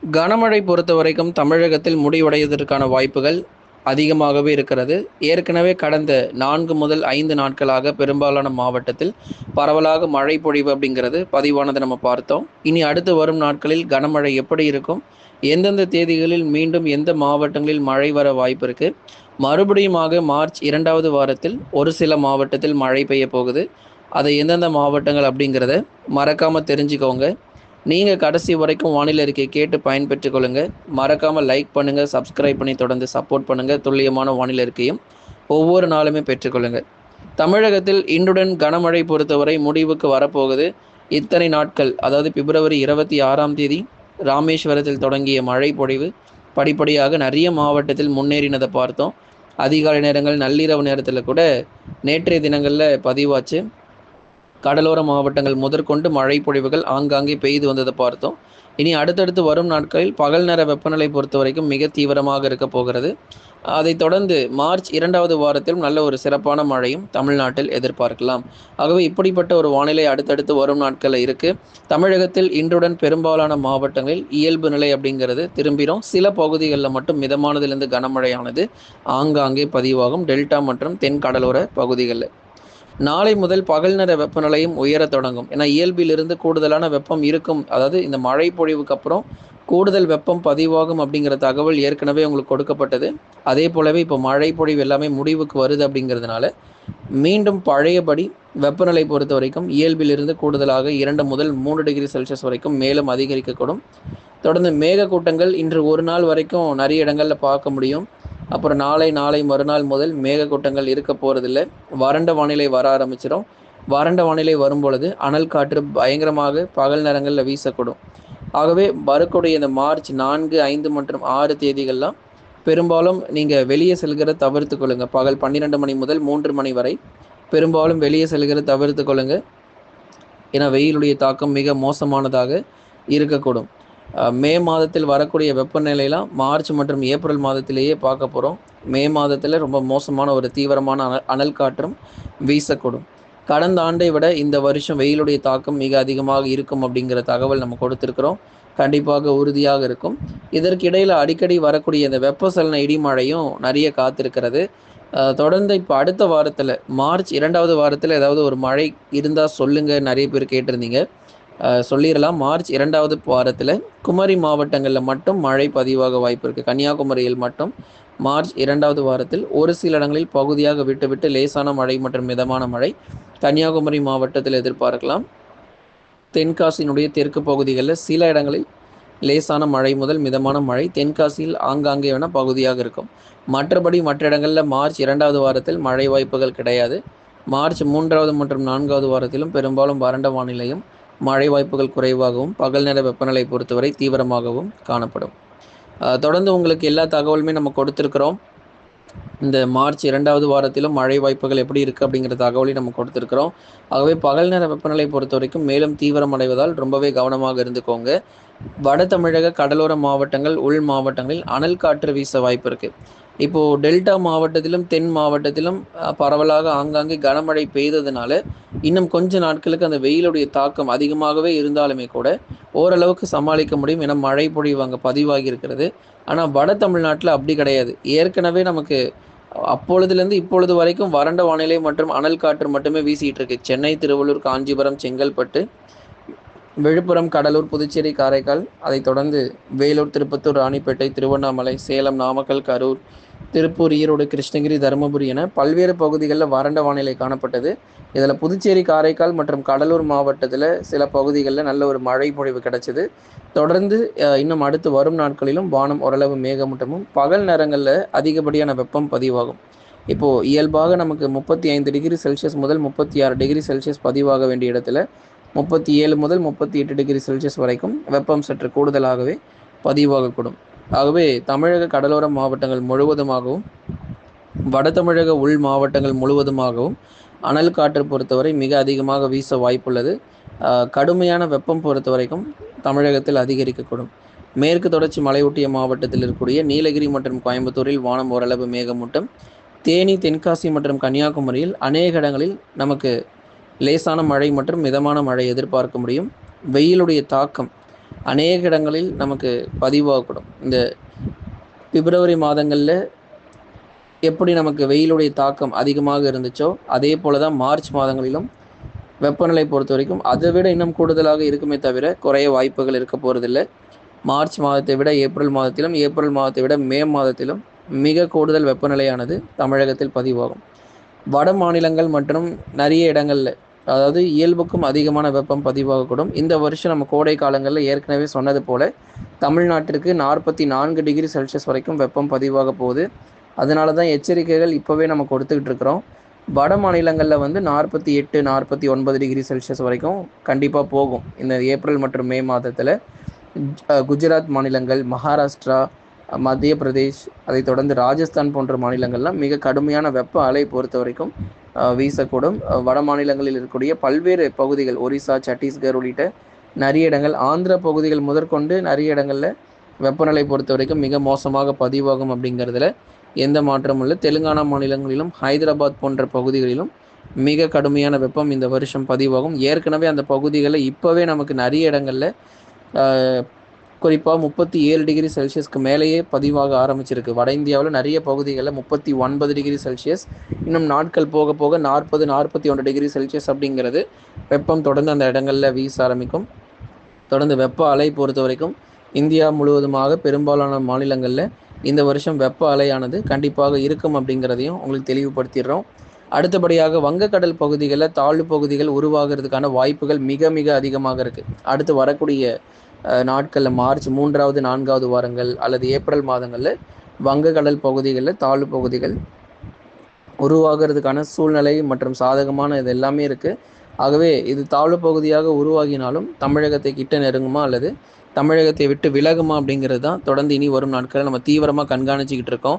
கனமழை பொறுத்தவரைக்கும் தமிழகத்தில் முடிவடைவதற்கான வாய்ப்புகள் அதிகமாகவே இருக்கிறது. ஏற்கனவே கடந்த 4 முதல் 5 நாட்களாக பெரும்பாலான மாவட்டத்தில் பரவலாக மழை பொழிவு அப்படிங்கிறது பதிவானதை நம்ம பார்த்தோம். இனி அடுத்து வரும் நாட்களில் கனமழை எப்படி இருக்கும்? எந்தெந்த தேதிகளில் மீண்டும் எந்த மாவட்டங்களில் மழை வர வாய்ப்பு இருக்கு? மறுபடியுமாக மார்ச் 2வது வாரத்தில் ஒரு சில மாவட்டத்தில் மழை பெய்ய போகுது. அது எந்தெந்த மாவட்டங்கள் அப்படிங்கிறத மறக்காம தெரிஞ்சுக்கோங்க. நீங்க கடைசி வரைக்கும் வானிலை அறிக்கை கேட்டு பயன்பெற்றுக் கொள்ளுங்க. மறக்காம லைக் பண்ணுங்க, சப்ஸ்கிரைப் பண்ணி தொடர்ந்து சப்போர்ட் பண்ணுங்க. துல்லியமான வானிலை அறிக்கையும் ஒவ்வொரு நாளுமே பெற்றுக்கொள்ளுங்க. தமிழகத்தில் இன்றுடன் கனமழை பொறுத்தவரை முடிவுக்கு வரப்போகுது. இத்தனை நாட்கள், அதாவது பிப்ரவரி 26ஆம் தேதி ராமேஸ்வரத்தில் தொடங்கிய மழை பொழிவு படிப்படியாக நிறைய மாவட்டத்தில் முன்னேறினதை பார்த்தோம். அதிகாலை நேரங்கள், நள்ளிரவு நேரத்தில் கூட நேற்றைய தினங்களில் பதிவாச்சு. கடலோர மாவட்டங்கள் முதற்கொண்டு மழை பொழிவுகள் ஆங்காங்கே பெய்து வந்ததை பார்த்தோம். இனி அடுத்தடுத்து வரும் நாட்களில் பகல் நேர வெப்பநிலை பொறுத்த வரைக்கும் மிக தீவிரமாக இருக்க போகிறது. அதைத் தொடர்ந்து மார்ச் 2வது வாரத்தில் நல்ல ஒரு சிறப்பான மழையும் தமிழ்நாட்டில் எதிர்பார்க்கலாம். ஆகவே இப்படிப்பட்ட ஒரு வானிலை அடுத்தடுத்து வரும் நாட்களில் இருக்கு. தமிழகத்தில் இன்றுடன் பெரும்பாலான மாவட்டங்களில் இயல்பு நிலை அப்படிங்கிறது திரும்பிடும். சில பகுதிகளில் மட்டும் மிதமானதிலிருந்து கனமழையானது ஆங்காங்கே பதிவாகும். டெல்டா மற்றும் தென் கடலோர பகுதிகளில் நாளை முதல் பகல் நேர வெப்பநிலையும் உயரத் தொடங்கும். ஏன்னா இயல்பிலிருந்து கூடுதலான வெப்பம் இருக்கும். அதாவது இந்த மழை பொழிவுக்கு அப்புறம் கூடுதல் வெப்பம் பதிவாகும் அப்படிங்கிற தகவல் ஏற்கனவே உங்களுக்கு கொடுக்கப்பட்டது. அதே போலவே இப்போ மழை பொழிவு எல்லாமே முடிவுக்கு வருது அப்படிங்கிறதுனால மீண்டும் பழையபடி வெப்பநிலை பொறுத்த வரைக்கும் இயல்பிலிருந்து கூடுதலாக 2 முதல் 3 டிகிரி செல்சியஸ் வரைக்கும் மேலும் அதிகரிக்கக்கூடும். தொடர்ந்து மேகக்கூட்டங்கள் இன்று ஒரு நாள் வரைக்கும் நிறைய இடங்களில் பார்க்க முடியும். அப்புறம் நாளை மறுநாள் முதல் மேகக்கூட்டங்கள் இருக்க போகிறதில்ல. வறண்ட வானிலை வர ஆரம்பிச்சிடும். வறண்ட வானிலை வரும்பொழுது அனல் காற்று பயங்கரமாக பகல் நேரங்களில் வீசக்கூடும். ஆகவே வரக்கூடிய இந்த மார்ச் 4, 5 மற்றும் 6 தேதிகள்லாம் பெரும்பாலும் நீங்கள் வெளியே செல்கிற தவிர்த்து கொள்ளுங்க. பகல் 12 மணி முதல் 3 மணி வரை பெரும்பாலும் வெளியே செல்கிற தவிர்த்து கொள்ளுங்க. ஏன்னா வெயிலுடைய தாக்கம் மிக மோசமானதாக இருக்கக்கூடும். மே மாதத்தில் வரக்கூடிய வெப்பநிலையெல்லாம் மார்ச் மற்றும் ஏப்ரல் மாதத்திலேயே பார்க்க போகிறோம். மே மாதத்தில் ரொம்ப மோசமான ஒரு தீவிரமான அனல் காற்றும் வீசக்கூடும். கடந்த ஆண்டை விட இந்த வருஷம் வெயிலுடைய தாக்கம் மிக அதிகமாக இருக்கும் அப்படிங்கிற தகவல் நம்ம கொடுத்துருக்குறோம். கண்டிப்பாக உறுதியாக இருக்கும். இதற்கிடையில் அடிக்கடி வரக்கூடிய இந்த வெப்பசலன இடிமழையும் நிறைய காத்திருக்கிறது. தொடர்ந்து இப்போ அடுத்த வாரத்தில் மார்ச் 2வது வாரத்தில் ஏதாவது ஒரு மழை இருந்தால் சொல்லுங்கள், நிறைய பேர் கேட்டிருந்தீங்க. சொல்லிடலாம். மார்ச் 2வது வாரத்தில் குமரி மாவட்டங்களில் மட்டும் மழை பதிவாக வாய்ப்பு இருக்குது. கன்னியாகுமரியில் மட்டும் மார்ச் 2வது வாரத்தில் ஒரு சில இடங்களில் பகுதியாக விட்டு விட்டு லேசான மழை மற்றும் மிதமான மழை கன்னியாகுமரி மாவட்டத்தில் எதிர்பார்க்கலாம். தென்காசியினுடைய தெற்கு பகுதிகளில் சில இடங்களில் லேசான மழை முதல் மிதமான மழை தென்காசியில் ஆங்காங்கே வேணால் பகுதியாக இருக்கும். மற்றபடி மற்ற இடங்களில் மார்ச் 2வது வாரத்தில் மழை வாய்ப்புகள் கிடையாது. மார்ச் 3வது மற்றும் 4வது வாரத்திலும் பெரும்பாலும் வறண்ட வானிலையும் மழை வாய்ப்புகள் குறைவாகவும் பகல் நேர வெப்பநிலை பொறுத்தவரை தீவிரமாகவும் காணப்படும். தொடர்ந்து உங்களுக்கு எல்லா தகவலுமே நம்ம கொடுத்துருக்குறோம். இந்த மார்ச் 2வது வாரத்திலும் மழை வாய்ப்புகள் எப்படி இருக்குது அப்படிங்கிற தகவலையும் நம்ம கொடுத்துருக்குறோம். ஆகவே பகல் நேர வெப்பநிலை பொறுத்த வரைக்கும் மேலும் தீவிரமடைவதால் ரொம்பவே கவனமாக இருந்துக்கோங்க. வட தமிழக கடலோர மாவட்டங்கள், உள் மாவட்டங்களில் அனல் காற்று வீச வாய்ப்பு இருக்குது. இப்போது டெல்டா மாவட்டத்திலும் தென் மாவட்டத்திலும் பரவலாக ஆங்காங்கே கனமழை பெய்ததுனால இன்னும் கொஞ்ச நாட்களுக்கு அந்த வெயிலுடைய தாக்கம் அதிகமாகவே இருந்தாலுமே கூட ஓரளவுக்கு சமாளிக்க முடியும். ஏன்னா மழை பொழிவு அங்கே பதிவாகி இருக்கிறது. ஆனால் வட தமிழ்நாட்டில் அப்படி கிடையாது. ஏற்கனவே நமக்கு அப்பொழுதுலேருந்து இப்பொழுது வரைக்கும் வறண்ட வானிலை மற்றும் அனல் காற்று மட்டுமே வீசிட்டு இருக்கு. சென்னை, திருவள்ளூர், காஞ்சிபுரம், செங்கல்பட்டு, விழுப்புரம், கடலூர், புதுச்சேரி, காரைக்கால், அதைத் தொடர்ந்து வேலூர், திருப்பத்தூர், ராணிப்பேட்டை, திருவண்ணாமலை, சேலம், நாமக்கல், கரூர், திருப்பூர், ஈரோடு, கிருஷ்ணகிரி, தருமபுரி என பல்வேறு பகுதிகளில் வறண்ட வானிலை காணப்பட்டது. இதில் புதுச்சேரி, காரைக்கால் மற்றும் கடலூர் மாவட்டத்தில் சில பகுதிகளில் நல்ல ஒரு மழை பொழிவு கிடைச்சிது. தொடர்ந்து இன்னும் அடுத்து வரும் நாட்களிலும் வானம் ஓரளவு மேகமூட்டமும் பகல் நேரங்களில் அதிகப்படியான வெப்பம் பதிவாகும். இப்போது இயல்பாக நமக்கு 35 டிகிரி செல்சியஸ் முதல் 36 டிகிரி செல்சியஸ் பதிவாக வேண்டிய இடத்துல 37 முதல் 38 டிகிரி செல்சியஸ் வரைக்கும் வெப்பம் சற்று கூடுதலாகவே பதிவாகக்கூடும். ஆகவே தமிழக கடலோர மாவட்டங்கள் முழுவதுமாகவும் வட தமிழக உள் மாவட்டங்கள் முழுவதுமாகவும் அனல் காற்று பொறுத்தவரை மிக அதிகமாக வீச வாய்ப்புள்ளது. கடுமையான வெப்பம் பொறுத்த வரைக்கும் தமிழகத்தில் அதிகரிக்கக்கூடும். மேற்கு தொடர்ச்சி மலையொட்டிய மாவட்டத்தில் இருக்கக்கூடிய நீலகிரி மற்றும் கோயம்புத்தூரில் வானம் ஓரளவு மேகமூட்டம். தேனி, தென்காசி மற்றும் கன்னியாகுமரியில் அநேக இடங்களில் நமக்கு லேசான மழை மற்றும் மிதமான மழை எதிர்பார்க்க முடியும். வெயிலுடைய தாக்கம் அநேக இடங்களில் நமக்கு பதிவாகக்கூடும். இந்த பிப்ரவரி மாதங்களில் எப்படி நமக்கு வெயிலுடைய தாக்கம் அதிகமாக இருந்துச்சோ அதே போல தான் மார்ச் மாதங்களிலும் வெப்பநிலை பொறுத்த வரைக்கும் அதை விட இன்னும் கூடுதலாக இருக்குமே தவிர குறைய வாய்ப்புகள் இருக்க போகிறதில்லை. மார்ச் மாதத்தை விட ஏப்ரல் மாதத்திலும், ஏப்ரல் மாதத்தை விட மே மாதத்திலும் மிக கூடுதல் வெப்பநிலையானது தமிழகத்தில் பதிவாகும். வட மாநிலங்கள் மற்றும் நிறைய இடங்களில், அதாவது இயல்புக்கும் அதிகமான வெப்பம் பதிவாகக்கூடும். இந்த வருஷம் நம்ம கோடை காலங்களில் ஏற்கனவே சொன்னது போல தமிழ்நாட்டிற்கு 44 டிகிரி செல்சியஸ் வரைக்கும் வெப்பம் பதிவாக போகுது. அதனால தான் எச்சரிக்கைகள் இப்போவே நம்ம கொடுத்துக்கிட்டு இருக்கிறோம். வட மாநிலங்களில் வந்து 48 49 டிகிரி செல்சியஸ் வரைக்கும் கண்டிப்பாக போகும் இந்த ஏப்ரல் மற்றும் மே மாதத்தில். குஜராத் மாநிலங்கள், மகாராஷ்டிரா, மத்திய பிரதேஷ், அதை தொடர்ந்து ராஜஸ்தான் போன்ற மாநிலங்கள்லாம் மிக கடுமையான வெப்ப அலை பொறுத்த வரைக்கும் வீசக்கூடும். வட மாநிலங்களில் இருக்கக்கூடிய பல்வேறு பகுதிகள், ஒரிசா, சத்தீஸ்கர் உள்ளிட்ட நிறைய இடங்கள், ஆந்திர பகுதிகள் முதற்கொண்டு நிறைய இடங்களில் வெப்பநிலை பொறுத்த வரைக்கும் மிக மோசமாக பதிவாகும் அப்படிங்கிறதுல எந்த மாற்றமும் இல்லை. தெலுங்கானா மாநிலங்களிலும் ஹைதராபாத் போன்ற பகுதிகளிலும் மிக கடுமையான வெப்பம் இந்த வருஷம் பதிவாகும். ஏற்கனவே அந்த பகுதிகளில் இப்போவே நமக்கு நிறைய இடங்களில் குறிப்பாக 37 டிகிரி செல்சியஸ்க்கு மேலேயே பதிவாக ஆரம்பிச்சிருக்கு. வட இந்தியாவில் நிறைய பகுதிகளில் 39 டிகிரி செல்சியஸ், இன்னும் நாட்கள் போக போக 40 41 டிகிரி செல்சியஸ் அப்படிங்கிறது வெப்பம் தொடர்ந்து அந்த இடங்களில் வீச ஆரம்பிக்கும். தொடர்ந்து வெப்ப அலை பொறுத்த வரைக்கும் இந்தியா முழுவதுமாக பெரும்பாலான மாநிலங்களில் இந்த வருஷம் வெப்ப அலையானது கண்டிப்பாக இருக்கும் அப்படிங்கிறதையும் உங்களுக்கு தெளிவுபடுத்திடுறோம். அடுத்தபடியாக வங்கக்கடல் பகுதிகளில் தாழ்வு பகுதிகள் உருவாகிறதுக்கான வாய்ப்புகள் மிக மிக அதிகமாக இருக்குது. அடுத்து வரக்கூடிய நாட்களில் மார்ச் 3வது 4வது வாரங்கள் அல்லது ஏப்ரல் மாதங்களில் வங்கக்கடல் பகுதிகளில் தாழ்வு பகுதிகள் உருவாகிறதுக்கான சூழ்நிலை மற்றும் சாதகமான இது எல்லாமே இருக்குது. ஆகவே இது தாழ்வு பகுதியாக உருவாகினாலும் தமிழகத்தை கிட்ட நெருங்குமா அல்லது தமிழகத்தை விட்டு விலகுமா அப்படிங்கிறது தான் தொடர்ந்து இனி வரும் நாட்களில் நம்ம தீவிரமாக கண்காணிச்சிக்கிட்டு இருக்கோம்.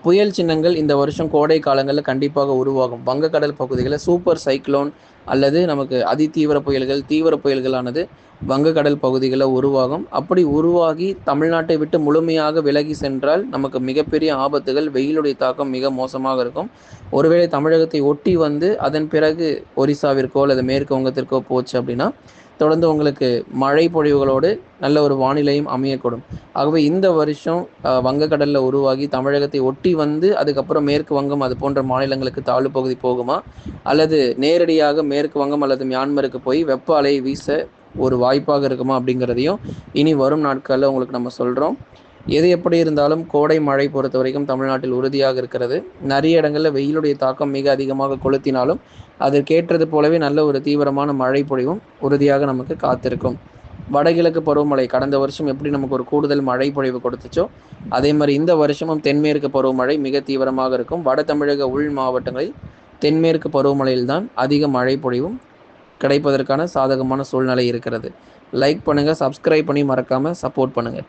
புயல் சின்னங்கள் இந்த வருஷம் கோடை காலங்களில் கண்டிப்பாக உருவாகும். வங்கக்கடல் பகுதிகளில் சூப்பர் சைக்ளோன் அல்லது நமக்கு அதிதீவிர புயல்கள், தீவிர புயல்களானது வங்கக்கடல் பகுதிகளில் உருவாகும். அப்படி உருவாகி தமிழ்நாட்டை விட்டு முழுமையாக விலகி சென்றால் நமக்கு மிகப்பெரிய ஆபத்துகள், வெயிலுடைய தாக்கம் மிக மோசமாக இருக்கும். ஒருவேளை தமிழகத்தை ஒட்டி வந்து அதன் பிறகு ஒரிசாவிற்கோ அல்லது மேற்கு வங்கத்திற்கோ போச்சு அப்படின்னா தொடர்ந்து உங்களுக்கு மழை பொழிவுகளோடு நல்ல ஒரு வானிலையும் அமையக்கூடும். ஆகவே இந்த வருஷம் வங்கக்கடலில் உருவாகி தமிழகத்தை ஒட்டி வந்து அதுக்கப்புறம் மேற்கு வங்கம் அது போன்ற மாநிலங்களுக்கு தாழ்வு பகுதி போகுமா, அல்லது நேரடியாக மேற்கு வங்கம் அல்லது மியான்மருக்கு போய் வெப்ப அலை வீச ஒரு வாய்ப்பாக இருக்குமா அப்படிங்கிறதையும் இனி வரும் நாட்களில் உங்களுக்கு நம்ம சொல்கிறோம். எது எப்படி இருந்தாலும் கோடை மழை பொறுத்த வரைக்கும் தமிழ்நாட்டில் உறுதியாக இருக்கிறது. நிறைய இடங்களில் வெயிலுடைய தாக்கம் மிக அதிகமாக கொளுத்தினாலும் அதற்கேற்றது போலவே நல்ல ஒரு தீவிரமான மழை பொழிவும் உறுதியாக நமக்கு காத்திருக்கும். வடகிழக்கு பருவமழை கடந்த வருஷம் எப்படி நமக்கு ஒரு கூடுதல் மழை பொழிவு கொடுத்துச்சோ அதே மாதிரி இந்த வருஷமும் தென்மேற்கு பருவமழை மிக தீவிரமாக இருக்கும். வட தமிழக உள் மாவட்டங்களில் தென்மேற்கு பருவமழையில்தான் அதிக மழை பொழிவும் கிடைப்பதற்கான சாதகமான சூழ்நிலை இருக்கிறது. லைக் பண்ணுங்கள், சப்ஸ்கிரைப் பண்ணி மறக்காமல் சப்போர்ட் பண்ணுங்கள்.